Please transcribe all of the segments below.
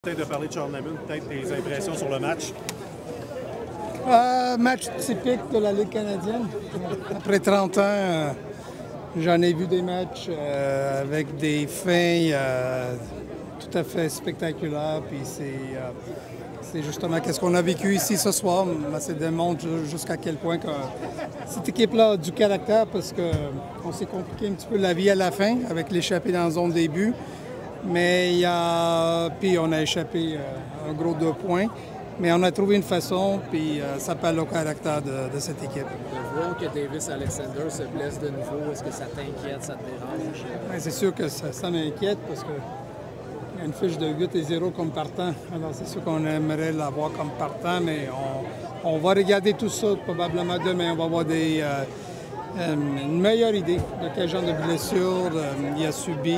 Peut-être de parler de Sean Lemon, peut-être tes impressions sur le match. Match typique de la Ligue canadienne. Après 30 ans, j'en ai vu des matchs avec des fins tout à fait spectaculaires. Puis c'est justement qu'est-ce qu'on a vécu ici ce soir. Ça démontre jusqu'à quel point que cette équipe-là a du caractère parce qu'on s'est compliqué un petit peu la vie à la fin avec l'échappée dans la zone des buts. Mais puis on a échappé un gros 2 points. Mais on a trouvé une façon, puis ça parle au caractère de cette équipe. De voir que Davis Alexander se blesse de nouveau, est-ce que ça t'inquiète, ça te dérange? Bien, c'est sûr que ça m'inquiète parce qu'il y a une fiche de 8 et 0 comme partant. Alors c'est sûr qu'on aimerait l'avoir comme partant, mais on va regarder tout ça probablement demain. On va avoir une meilleure idée de quel genre de blessure il a subi,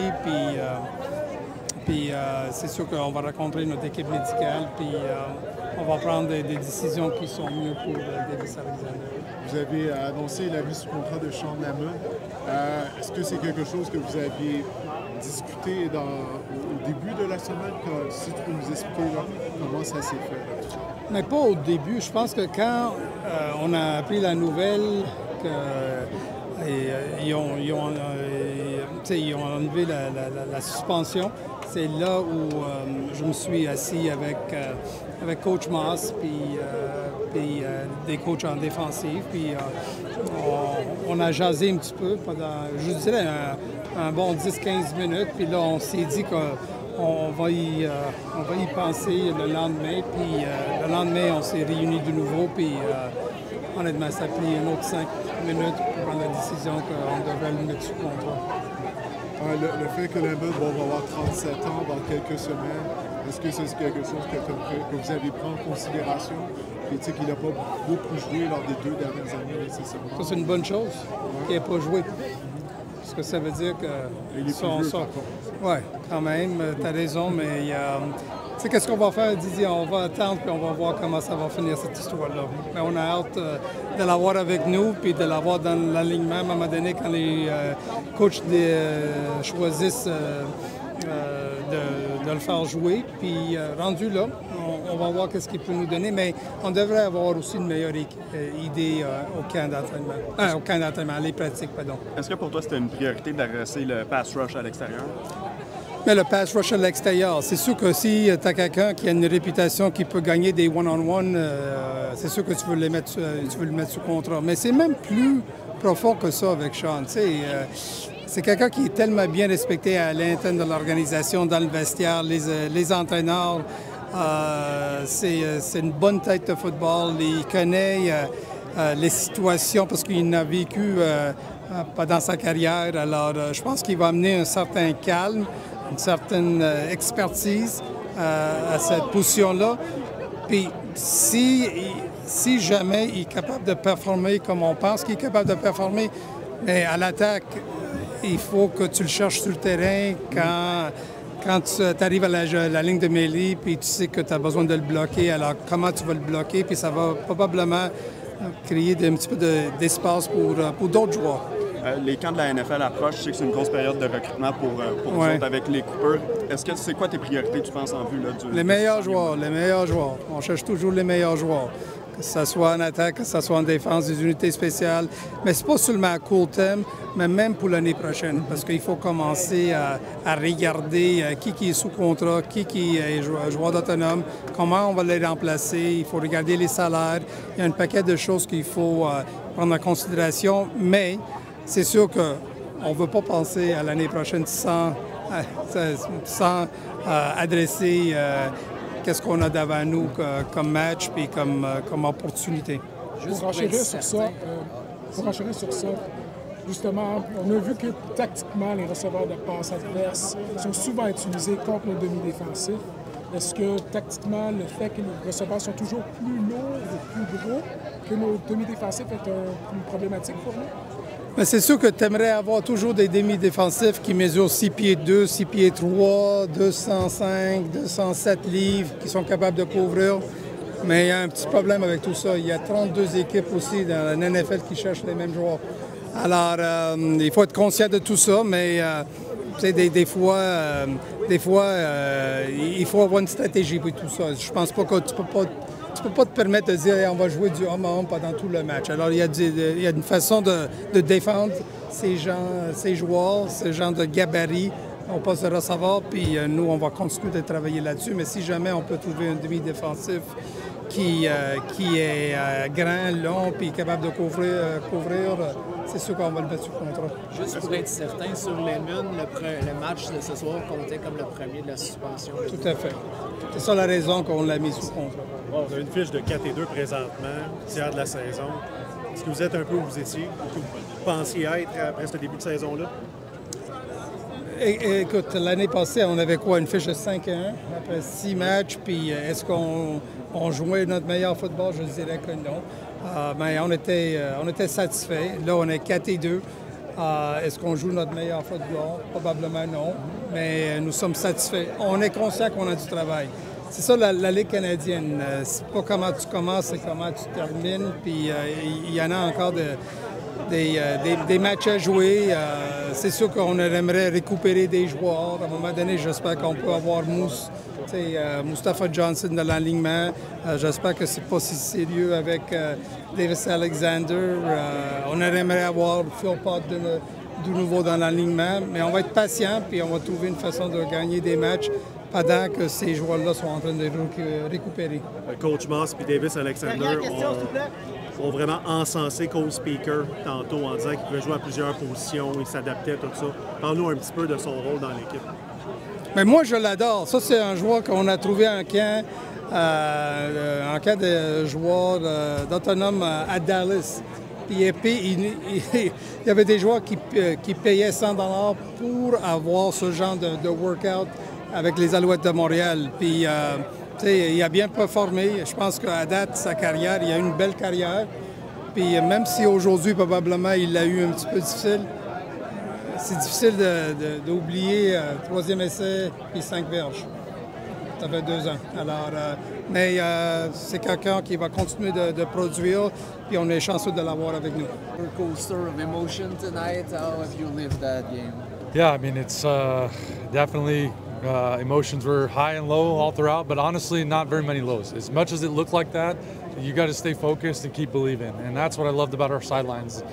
puis c'est sûr qu'on va rencontrer notre équipe médicale, puis on va prendre des décisions qui sont mieux pour Davis Alexander. Vous avez annoncé la mise sous contrat de Sean Lemon. Est-ce que c'est quelque chose que vous aviez discuté au début de la semaine? Si tu peux nous expliquer comment ça s'est fait? Mais pas au début. Je pense que quand on a appris la nouvelle qu'ils ont enlevé la suspension, c'est là où je me suis assis avec coach Maas puis des coachs en défensive. Puis on a jasé un petit peu pendant, je dirais, un bon 10-15 minutes. Puis là, on s'est dit qu'on va y penser le lendemain. Puis le lendemain, on s'est réunis de nouveau. Puis honnêtement, ça a pris une autre 5 minutes pour prendre la décision qu'on devrait le mettre sous contrat. Le fait que Lemon va avoir 37 ans dans quelques semaines, est-ce que c'est quelque chose que vous avez pris en considération? Puis tu sais qu'il n'a pas beaucoup joué lors des 2 dernières années nécessairement. Ça, c'est une bonne chose qu'il n'ait pas joué. Parce que ça veut dire que... Il est plus vieux, par contre. Oui, quand même, tu as raison, mais tu sais, qu'est-ce qu'on va faire, Didier? On va attendre puis on va voir comment ça va finir, cette histoire-là. Mais on a hâte de l'avoir avec nous puis de l'avoir dans l'alignement à un moment donné quand les coachs choisissent de le faire jouer. Puis rendu là, on va voir qu'est-ce qu'il peut nous donner, mais on devrait avoir aussi une meilleure idée au camp d'entraînement. Au camp d'entraînement, les pratiques, pardon. Est-ce que pour toi, c'était une priorité d'adresser le pass rush à l'extérieur? Mais le pass rush à l'extérieur, c'est sûr que si tu as quelqu'un qui a une réputation qui peut gagner des one-on-one, c'est sûr que tu veux le mettre sous contrat. Mais c'est même plus profond que ça avec Sean. C'est quelqu'un qui est tellement bien respecté à l'intérieur de l'organisation, dans le vestiaire, les entraîneurs. C'est une bonne tête de football. Il connaît les situations parce qu'il en a vécu pendant sa carrière. Alors, je pense qu'il va amener un certain calme, une certaine expertise à cette position-là. Puis, si jamais il est capable de performer comme on pense qu'il est capable de performer, mais à l'attaque, il faut que tu le cherches sur le terrain quand tu arrives à la ligne de mêlée, puis tu sais que tu as besoin de le bloquer. Alors, comment tu vas le bloquer? Puis ça va probablement créer un petit peu d'espace pour d'autres joueurs. Les camps de la NFL approchent. Je sais que c'est une grosse période de recrutement pour vous autres avec les coupeurs. Est-ce que c'est quoi tes priorités, tu penses, en vue Les meilleurs joueurs. On cherche toujours les meilleurs joueurs. Que ce soit en attaque, que ce soit en défense, des unités spéciales. Mais c'est pas seulement à court terme, mais même pour l'année prochaine. Parce qu'il faut commencer à regarder qui est sous contrat, qui est joueur autonome, comment on va les remplacer. Il faut regarder les salaires. Il y a un paquet de choses qu'il faut prendre en considération. Mais c'est sûr qu'on ne veut pas penser à l'année prochaine sans adresser qu'est-ce qu'on a devant nous comme match et comme opportunité. Pour enchérir sur ça, justement, on a vu que tactiquement, les receveurs de passe adverses sont souvent utilisés contre nos demi-défensifs. Est-ce que tactiquement, le fait que les receveurs sont toujours plus lourds et plus gros que nos demi-défensifs est une problématique pour nous? Mais c'est sûr que tu aimerais avoir toujours des demi-défensifs qui mesurent 6 pieds 2, 6 pieds 3, 205, 207 livres, qui sont capables de couvrir. Mais il y a un petit problème avec tout ça. Il y a 32 équipes aussi dans la NFL qui cherchent les mêmes joueurs. Alors, il faut être conscient de tout ça, mais des fois, il faut avoir une stratégie pour tout ça. Je pense pas que tu peux pas te permettre de dire on va jouer du homme à homme pendant tout le match. Alors, il y a une façon de défendre ces joueurs, ces gens de gabarit au poste de receveur, puis nous, on va continuer de travailler là-dessus. Mais si jamais on peut trouver un demi-défensif qui est grand, long, puis capable de couvrir, c'est sûr qu'on va le mettre sur contrat. Juste pour être certain, sur Lemon, le match de ce soir comptait comme le premier de la suspension. Tout à fait. C'est ça la raison qu'on l'a mis sous contrat. Bon, vous avez une fiche de 4-2 présentement, tiers de la saison. Est-ce que vous êtes un peu où vous étiez, où vous pensiez être après ce début de saison-là? Écoute, l'année passée, on avait quoi? Une fiche de 5-1 après 6 matchs. Puis est-ce qu'on jouait notre meilleur football? Je dirais que non. Mais on était satisfaits. Là, on est 4-2. Est-ce qu'on joue notre meilleur football? Probablement non. Mais nous sommes satisfaits. On est conscient qu'on a du travail. C'est ça la Ligue canadienne. C'est pas comment tu commences, c'est comment tu termines. Puis il y en a encore des matchs à jouer. C'est sûr qu'on aimerait récupérer des joueurs. À un moment donné, j'espère qu'on peut avoir Mustafa Johnson de l'alignement. J'espère que c'est pas si sérieux avec Davis Alexander. On aimerait avoir Phil Pott de nouveau dans l'alignement. Mais on va être patient puis on va trouver une façon de gagner des matchs pendant que ces joueurs-là sont en train de récupérer. Coach Maas et Davis Alexander ont vraiment encensé Cole Speaker tantôt en disant qu'il pouvait jouer à plusieurs positions, il s'adaptait, tout ça. Parle-nous un petit peu de son rôle dans l'équipe. Mais moi, je l'adore. Ça, c'est un joueur qu'on a trouvé en camp de joueur d'autonome à Dallas. Puis il y avait des joueurs qui payaient 100 $ pour avoir ce genre de workout avec les Alouettes de Montréal. Puis, il a bien performé. Je pense qu'à date, sa carrière, il a eu une belle carrière. Puis, même si aujourd'hui, probablement, il l'a eu un petit peu difficile, c'est difficile d'oublier troisième essai puis 5 verges. Ça fait 2 ans. Alors, mais c'est quelqu'un qui va continuer de produire, puis on est chanceux de l'avoir avec nous. A coaster of emotion tonight. How have you lived that game? Yeah, I mean, it's definitely emotions were high and low all throughout, but honestly, not very many lows. As much as it looked like that, you got to stay focused and keep believing. And that's what I loved about our sidelines.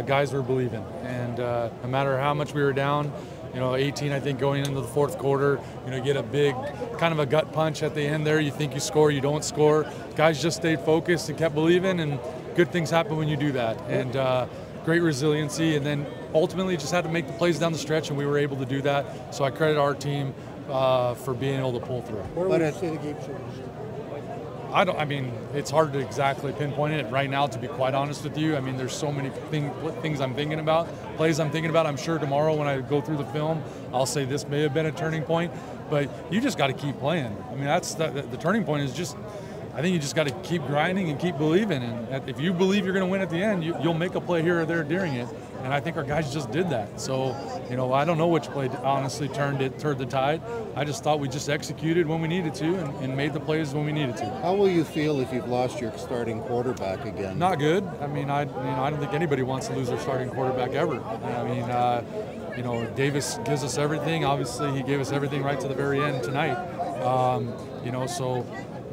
Guys were believing. And no matter how much we were down, 18, I think, going into the fourth quarter, you get a big kind of a gut punch at the end there. You think you score, you don't score. Guys just stayed focused and kept believing, and good things happen when you do that. And great resiliency, and then ultimately just had to make the plays down the stretch, and we were able to do that. So I credit our team for being able to pull through. Where would you say the game changed? I mean, it's hard to exactly pinpoint it right now, to be quite honest with you. I mean, there's so many things I'm thinking about, plays I'm thinking about. I'm sure tomorrow when I go through the film, I'll say this may have been a turning point, but you just got to keep playing. I mean, that's the turning point is just, I think you just got to keep grinding and keep believing. And if you believe you're going to win at the end, you'll make a play here or there during it. And I think our guys just did that. So, I don't know which play honestly turned the tide. I just thought we just executed when we needed to and made the plays when we needed to. How will you feel if you've lost your starting quarterback again? Not good. I mean, I don't think anybody wants to lose their starting quarterback ever. I mean, Davis gives us everything. Obviously, he gave us everything right to the very end tonight.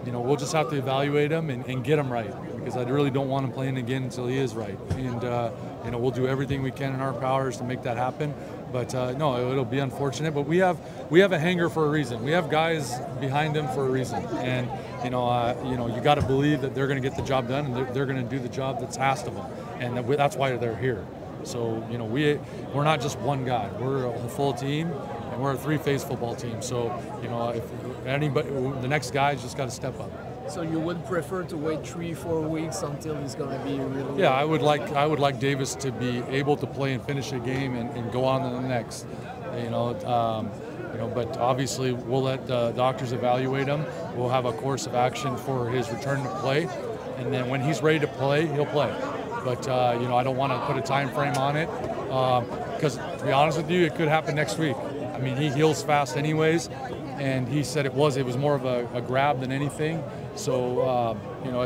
We'll just have to evaluate him and get him right, because I really don't want him playing again until he is right. And we'll do everything we can in our powers to make that happen. But no, it'll be unfortunate. But we have a hanger for a reason. We have guys behind him for a reason. And you got to believe that they're going to get the job done, and they're going to do the job that's asked of them. And that's why they're here. So we're not just one guy. We're a full team. And we're a three-phase football team, so if anybody, the next guy's just got to step up. So you would prefer to wait 3-4 weeks until he's going to be really? Yeah, I would like Davis to be able to play and finish a game and go on to the next. But obviously we'll let the doctors evaluate him. We'll have a course of action for his return to play, and then when he's ready to play, he'll play. But I don't want to put a time frame on it, because to be honest with you, it could happen next week. I mean, he heals fast anyways. and he said it was more of a grab than anything. So, you know,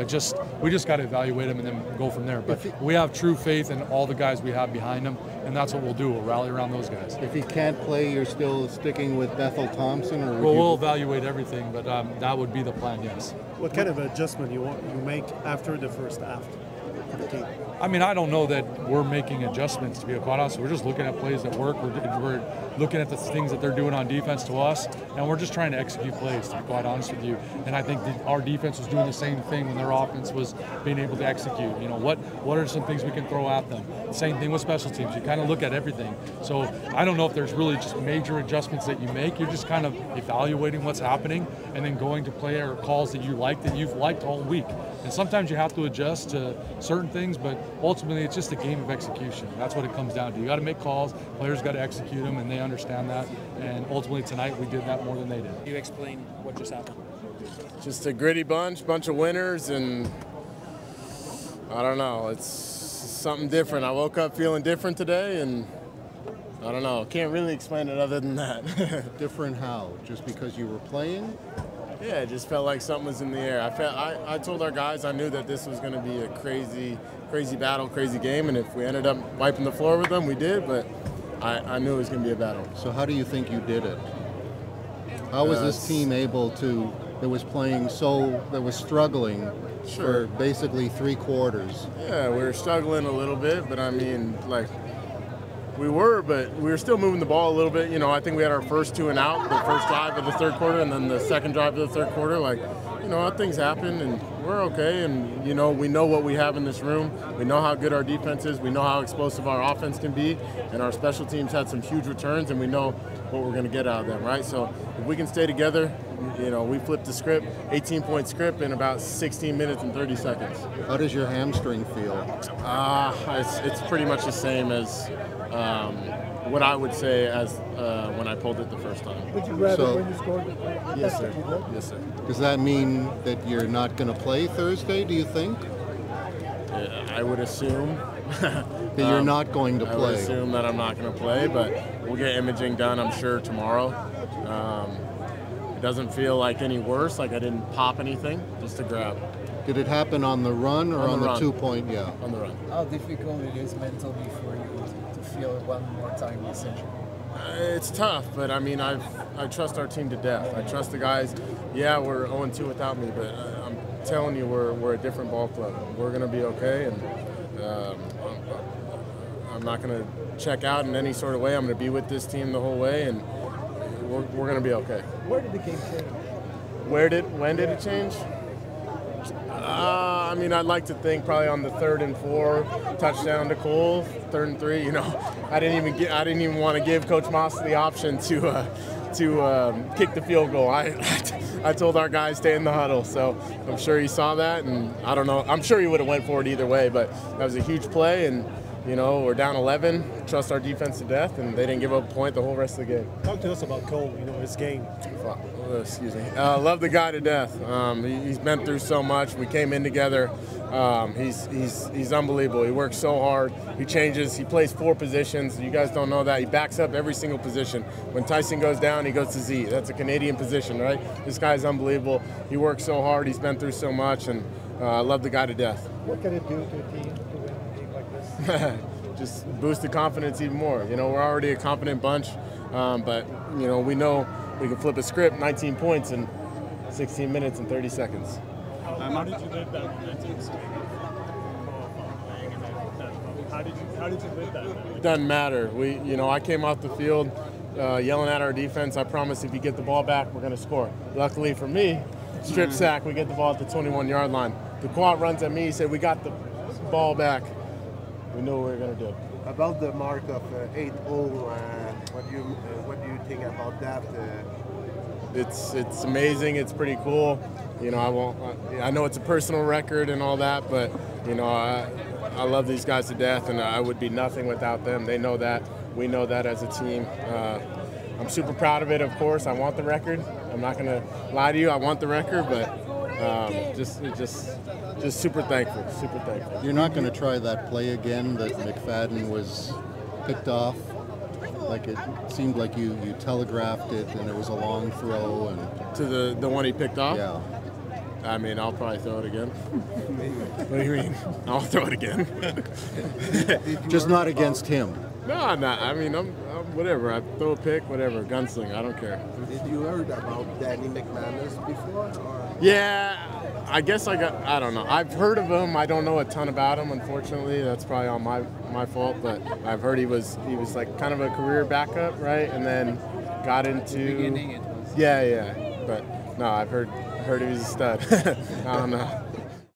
we just got to evaluate him and then go from there. But we have true faith in all the guys we have behind him, and that's what we'll do. We'll rally around those guys. If he can't play, you're still sticking with Bethel Thompson? Or we'll evaluate everything, but that would be the plan, yes. What kind of adjustment you make after the first half for the team? I mean, I don't know that we're making adjustments, to be quite honest. We're just looking at plays that work. We're looking at the things that they're doing on defense to us, and we're just trying to execute plays, to be quite honest with you. And I think our defense was doing the same thing when their offense was being able to execute. You know, what are some things we can throw at them? Same thing with special teams. You kind of look at everything. So I don't know if there's really just major adjustments that you make. You're just kind of evaluating what's happening and then going to play or calls that you've liked all week. And sometimes you have to adjust to certain things, but ultimately it's just a game of execution. That's what it comes down to. You got to make calls, players got to execute them, and they understand that. And ultimately tonight we did that more than they did. Can you explain what just happened? Just a gritty bunch of winners, and I don't know, it's something different. I woke up feeling different today, and I don't know, can't really explain it other than that. Different how? Just because you were playing? Yeah, it just felt like something was in the air. I told our guys I knew that this was going to be a crazy battle, crazy game, and if we ended up wiping the floor with them, we did, but I knew it was going to be a battle. So how do you think you did it? How was this team able to, that was struggling for basically 3 quarters? Yeah, we were struggling a little bit, but I mean, like, but we were still moving the ball a little bit. You know, I think we had our first 2 and out, the first drive of the third quarter, and then the second drive of the third quarter. Like, you know, things happen, and we're okay. And, you know, we know what we have in this room. We know how good our defense is. We know how explosive our offense can be. And our special teams had some huge returns, and we know what we're going to get out of them, right? So if we can stay together, you know, we flipped the script, 18-point script in about 16 minutes and 30 seconds. How does your hamstring feel? It's pretty much the same as what I would say as when I pulled it the first time. Would you rather when you scored? Yes, sir. Yes, sir. Does that mean that you're not going to play Thursday, do you think? I would assume. That you're not going to play? I would assume that I'm not going to play, but we'll get imaging done, I'm sure, tomorrow. It doesn't feel like any worse, like I didn't pop anything, just a grab. Did it happen on the run or on the 2-point? Yeah. On the run. How difficult it is mentally for you to feel one more time this injury? It's tough, but I mean, I trust our team to death. I trust the guys. Yeah, we're 0-2 without me, but I'm telling you, we're a different ball club. We're going to be okay, and I'm not going to check out in any sort of way. I'm going to be with this team the whole way, and we're going to be okay. Where did the game change? When did it change? I mean, I'd like to think probably on the 3rd and 4 touchdown to Cole, 3rd and 3. You know, I didn't even want to give Coach Maas the option to kick the field goal. I told our guys stay in the huddle, so I'm sure he saw that, and I don't know. I'm sure he would have went for it either way, but that was a huge play, and you know, we're down 11. Trust our defense to death, and they didn't give up a point the whole rest of the game. Talk to us about Cole. You know, his game. Excuse me. Love the guy to death. He's been through so much. We came in together. He's unbelievable. He works so hard. He changes. He plays 4 positions. You guys don't know that. He backs up every single position. When Tyson goes down, he goes to Z. That's a Canadian position, right? This guy's unbelievable. He works so hard. He's been through so much, and I love the guy to death. What can it do to a team to win a game like this? Just boost the confidence even more. You know, we're already a confident bunch, but you know, we know we can flip a script, 19 points in 16 minutes and 30 seconds. How did you live that momentum? How did you live that? It doesn't matter. I came off the field yelling at our defense. I promise if you get the ball back, we're going to score. Luckily for me, strip sack, we get the ball at the 21-yard line. The quad runs at me. He said, "We got the ball back." We knew what we were going to do. About the mark of 8-0, what do you think about that? It's amazing. It's pretty cool. You know, I know it's a personal record and all that, but you know, I love these guys to death, and I would be nothing without them. They know that. We know that as a team. I'm super proud of it. Of course, I want the record. I'm not going to lie to you. I want the record, but just super thankful. Super thankful. You're not going to try that play again that McFadden was picked off Like it seemed like you telegraphed it, and it was a long throw. And to the one he picked off. Yeah. I mean, I'll probably throw it again. What do you mean? I'll throw it again. Just not against him. No, I'm not. I mean, I'm whatever. I throw a pick, whatever. Gunslinger. I don't care. Did you heard about Danny McManus before? Or? Yeah, I guess I don't know. I've heard of him. I don't know a ton about him, unfortunately. That's probably on my fault. But I've heard he was like kind of a career backup, right? And then got into. Beginning it was. Yeah. But no, I've heard he was a stud. I don't know.